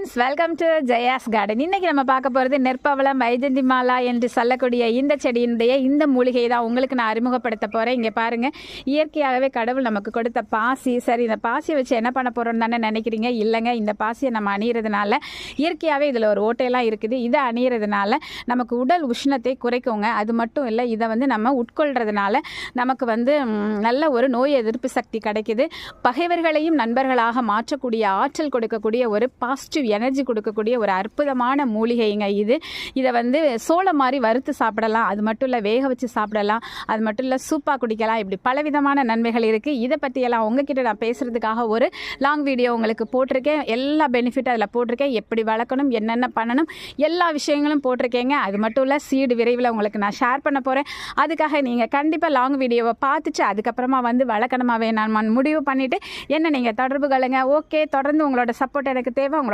Friends, welcome to Jaya's garden. இன்றைக்கி நம்ம பார்க்க போகிறது நெற்பவளம் வைஜந்தி மாலா என்று சொல்லக்கூடிய இந்த செடியினுடைய இந்த மூலிகை தான் உங்களுக்கு நான் அறிமுகப்படுத்த போகிறேன். இங்கே பாருங்கள், இயற்கையாகவே கடவுள் நமக்கு கொடுத்த பாசி. சரி, இந்த பாசியை வச்சு என்ன பண்ண போகிறோம்னு தானே நினைக்கிறீங்க? இல்லைங்க, இந்த பாசியை நம்ம அணியிறதுனால இயற்கையாகவே இதில் ஒரு ஓட்டையெல்லாம் இருக்குது. இதை அணியிறதுனால நமக்கு உடல் உஷ்ணத்தை குறைக்குங்க. அது மட்டும் இல்லை, இதை நம்ம உட்கொள்கிறதுனால நமக்கு நல்ல ஒரு நோய் எதிர்ப்பு சக்தி கிடைக்குது. பகைவர்களையும் நண்பர்களாக மாற்றக்கூடிய ஆற்றல் கொடுக்கக்கூடிய ஒரு பாசிட்டிவ் எனர்ஜி கொடுக்கக்கூடிய ஒரு அற்புதமான மூலிகைங்க இது. இதை சோளம் மாதிரி வறுத்து சாப்பிடலாம், அது மட்டும் இல்லை வேக வச்சு சாப்பிடலாம், அது மட்டும் இல்லை சூப்பாக குடிக்கலாம். இப்படி பலவிதமான நன்மைகள் இருக்குது. இதை பற்றியெல்லாம் உங்ககிட்ட நான் பேசுகிறதுக்காக ஒரு லாங் வீடியோ உங்களுக்கு போட்டிருக்கேன். எல்லா பெனிஃபிட் அதில் போட்டிருக்கேன். எப்படி வளர்க்கணும், என்னென்ன பண்ணணும், எல்லா விஷயங்களும் போட்டிருக்கேங்க. அது மட்டும் இல்லை சீடு விரைவில் உங்களுக்கு நான் ஷேர் பண்ண போகிறேன். அதுக்காக நீங்கள் கண்டிப்பாக லாங் வீடியோவை பார்த்துட்டு அதுக்கப்புறமா வளர்க்கணுமா வேணாமான்னு முடிவு பண்ணிவிட்டு என்ன நீங்கள் தொடர்பு கொள்ளுங்க. ஓகே, தொடர்ந்து உங்களோட சப்போர்ட் எனக்கு தேவை. உங்களோட